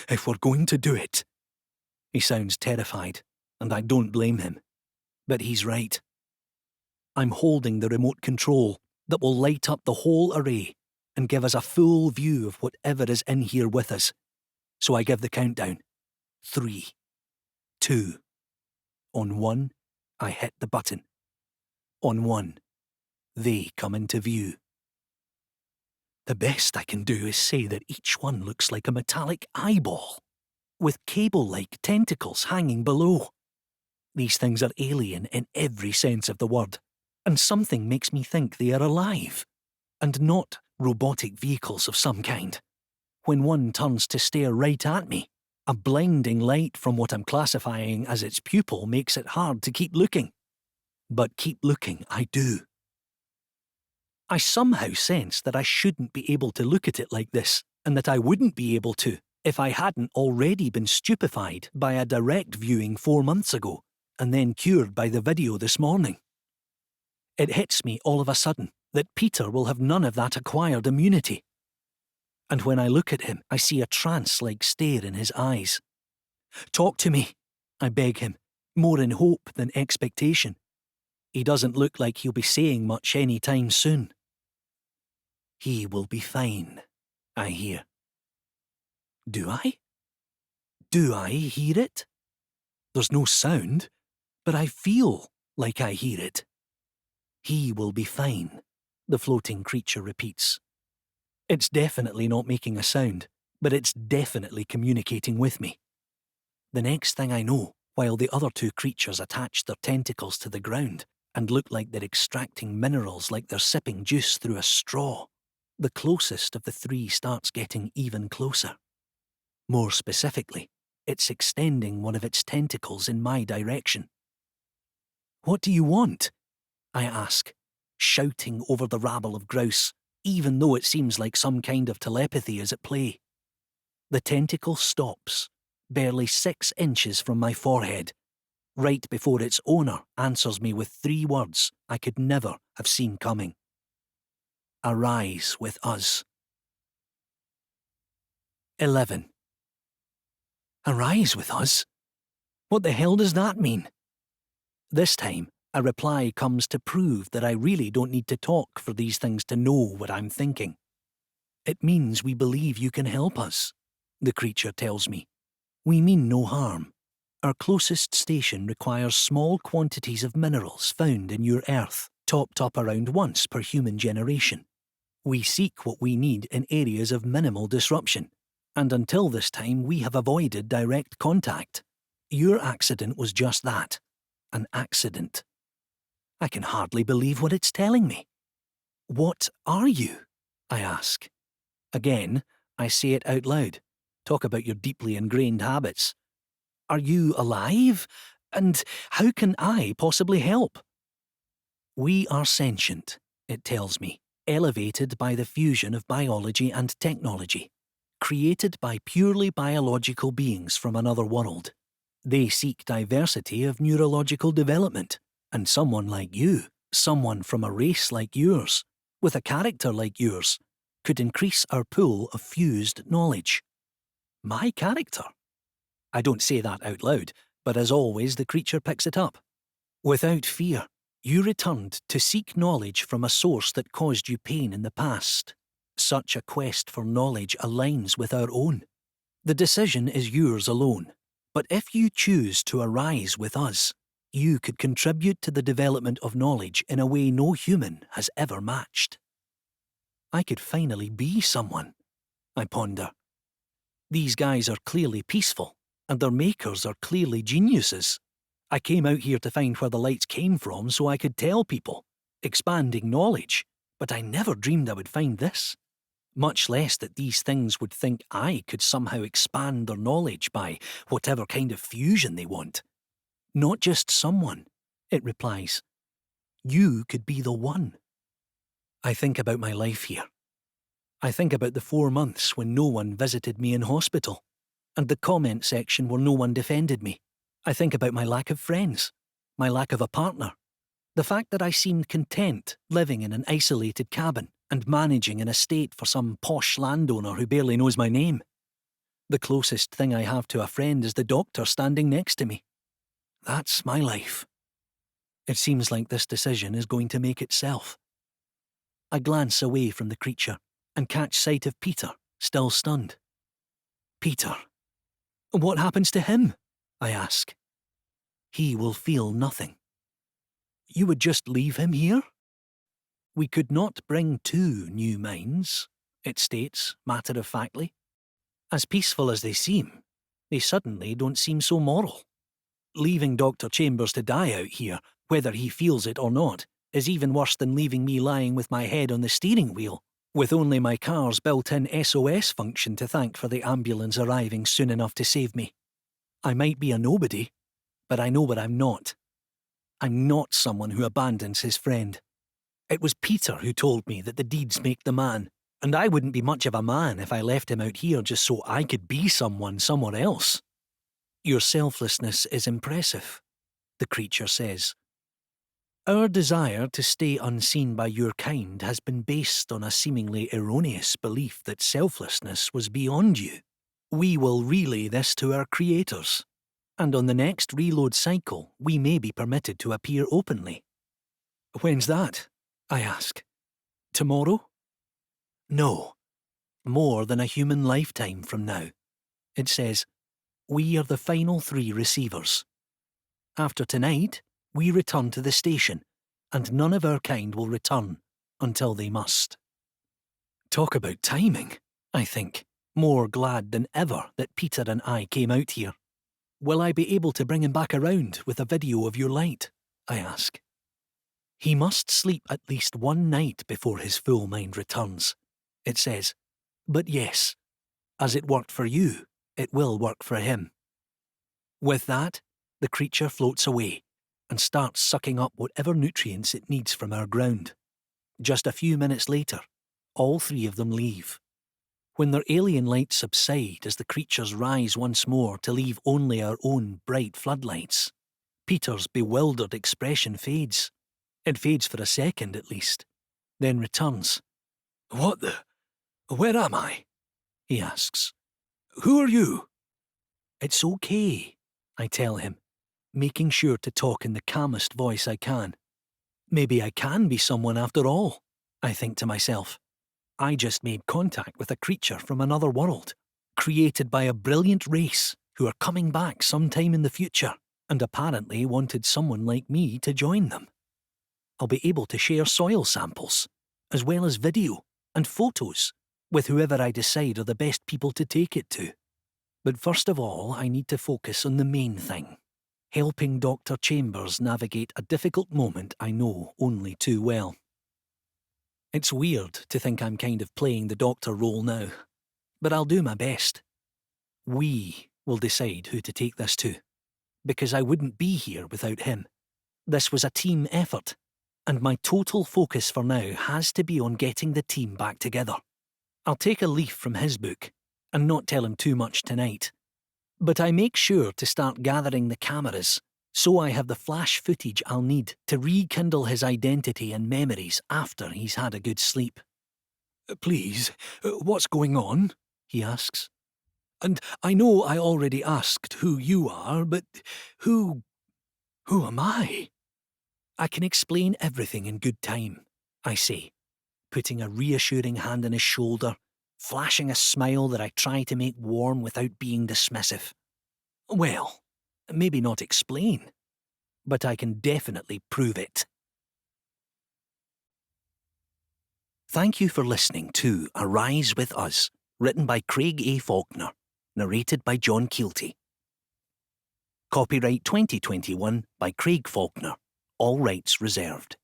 If we're going to do it. He sounds terrified, and I don't blame him. But he's right. I'm holding the remote control that will light up the whole array and give us a full view of whatever is in here with us. So I give the countdown. 3, 2. On 1, I hit the button. On 1, they come into view. The best I can do is say that each one looks like a metallic eyeball, with cable-like tentacles hanging below. These things are alien in every sense of the word, and something makes me think they are alive, and not robotic vehicles of some kind. When one turns to stare right at me, a blinding light from what I'm classifying as its pupil makes it hard to keep looking. But keep looking I do. I somehow sense that I shouldn't be able to look at it like this, and that I wouldn't be able to if I hadn't already been stupefied by a direct viewing 4 months ago, and then cured by the video this morning. It hits me all of a sudden that Peter will have none of that acquired immunity. And when I look at him, I see a trance-like stare in his eyes. Talk to me, I beg him, more in hope than expectation. He doesn't look like he'll be saying much any time soon. He will be fine, I hear. Do I? Do I hear it? There's no sound, but I feel like I hear it. He will be fine, the floating creature repeats. It's definitely not making a sound, but it's definitely communicating with me. The next thing I know, while the other 2 creatures attach their tentacles to the ground and look like they're extracting minerals like they're sipping juice through a straw, the closest of the 3 starts getting even closer. More specifically, it's extending one of its tentacles in my direction. What do you want? I ask, shouting over the rabble of grouse, even though it seems like some kind of telepathy is at play. The tentacle stops, barely 6 inches from my forehead, right before its owner answers me with 3 words I could never have seen coming. Arise with us. 11. Arise with us? What the hell does that mean? This time, a reply comes to prove that I really don't need to talk for these things to know what I'm thinking. It means we believe you can help us, the creature tells me. We mean no harm. Our closest station requires small quantities of minerals found in your earth, topped up around once per human generation. We seek what we need in areas of minimal disruption, and until this time we have avoided direct contact. Your accident was just that, an accident. I can hardly believe what it's telling me. What are you? I ask. Again, I say it out loud. Talk about your deeply ingrained habits. Are you alive? And how can I possibly help? We are sentient, it tells me, elevated by the fusion of biology and technology, created by purely biological beings from another world. They seek diversity of neurological development, and someone like you, someone from a race like yours, with a character like yours, could increase our pool of fused knowledge. My character? I don't say that out loud, but as always the creature picks it up. Without fear, You returned to seek knowledge from a source that caused you pain in the past. Such a quest for knowledge aligns with our own. The decision is yours alone, but if you choose to arise with us, you could contribute to the development of knowledge in a way no human has ever matched. I could finally be someone, I ponder. These guys are clearly peaceful, and their makers are clearly geniuses. I came out here to find where the lights came from so I could tell people, expanding knowledge, but I never dreamed I would find this. Much less that these things would think I could somehow expand their knowledge by whatever kind of fusion they want. Not just someone, it replies. You could be the one. I think about my life here. I think about the 4 months when no one visited me in hospital, and the comment section where no one defended me. I think about my lack of friends, my lack of a partner, the fact that I seemed content living in an isolated cabin and managing an estate for some posh landowner who barely knows my name. The closest thing I have to a friend is the doctor standing next to me. That's my life. It seems like this decision is going to make itself. I glance away from the creature and catch sight of Peter, still stunned. Peter. What happens to him? I ask. He will feel nothing. You would just leave him here? We could not bring 2 new minds, it states matter-of-factly. As peaceful as they seem, they suddenly don't seem so moral. Leaving Dr. Chambers to die out here, whether he feels it or not, is even worse than leaving me lying with my head on the steering wheel, with only my car's built-in SOS function to thank for the ambulance arriving soon enough to save me. I might be a nobody, but I know what I'm not. I'm not someone who abandons his friend. It was Peter who told me that the deeds make the man, and I wouldn't be much of a man if I left him out here just so I could be someone somewhere else. Your selflessness is impressive, the creature says. Our desire to stay unseen by your kind has been based on a seemingly erroneous belief that selflessness was beyond you. We will relay this to our creators, and on the next reload cycle we may be permitted to appear openly. When's that? I ask. Tomorrow? No. More than a human lifetime from now. It says, we are the final 3 receivers. After tonight, we return to the station, and none of our kind will return until they must. Talk about timing, I think, more glad than ever that Peter and I came out here. Will I be able to bring him back around with a video of your light? I ask. He must sleep at least 1 night before his full mind returns, it says. But yes, as it worked for you, it will work for him. With that, the creature floats away and starts sucking up whatever nutrients it needs from our ground. Just a few minutes later, all 3 of them leave. When their alien lights subside as the creatures rise once more to leave only our own bright floodlights, Peter's bewildered expression fades. It fades for a second at least, then returns. What the? Where am I? He asks. Who are you? It's okay, I tell him, making sure to talk in the calmest voice I can. Maybe I can be someone after all, I think to myself. I just made contact with a creature from another world, created by a brilliant race who are coming back sometime in the future, and apparently wanted someone like me to join them. I'll be able to share soil samples, as well as video and photos, with whoever I decide are the best people to take it to. But first of all, I need to focus on the main thing, helping Dr. Chambers navigate a difficult moment I know only too well. It's weird to think I'm kind of playing the doctor role now, but I'll do my best. We will decide who to take this to, because I wouldn't be here without him. This was a team effort, and my total focus for now has to be on getting the team back together. I'll take a leaf from his book, and not tell him too much tonight. But I make sure to start gathering the cameras, so I have the flash footage I'll need to rekindle his identity and memories after he's had a good sleep. Please, what's going on? He asks. And I know I already asked who you are, but who am I? I can explain everything in good time, I say, putting a reassuring hand on his shoulder, flashing a smile that I try to make warm without being dismissive. Well, maybe not explain, but I can definitely prove it. Thank you for listening to Arise With Us, written by Craig A. Faulkner, narrated by John Keelty. Copyright 2021 by Craig Faulkner, all rights reserved.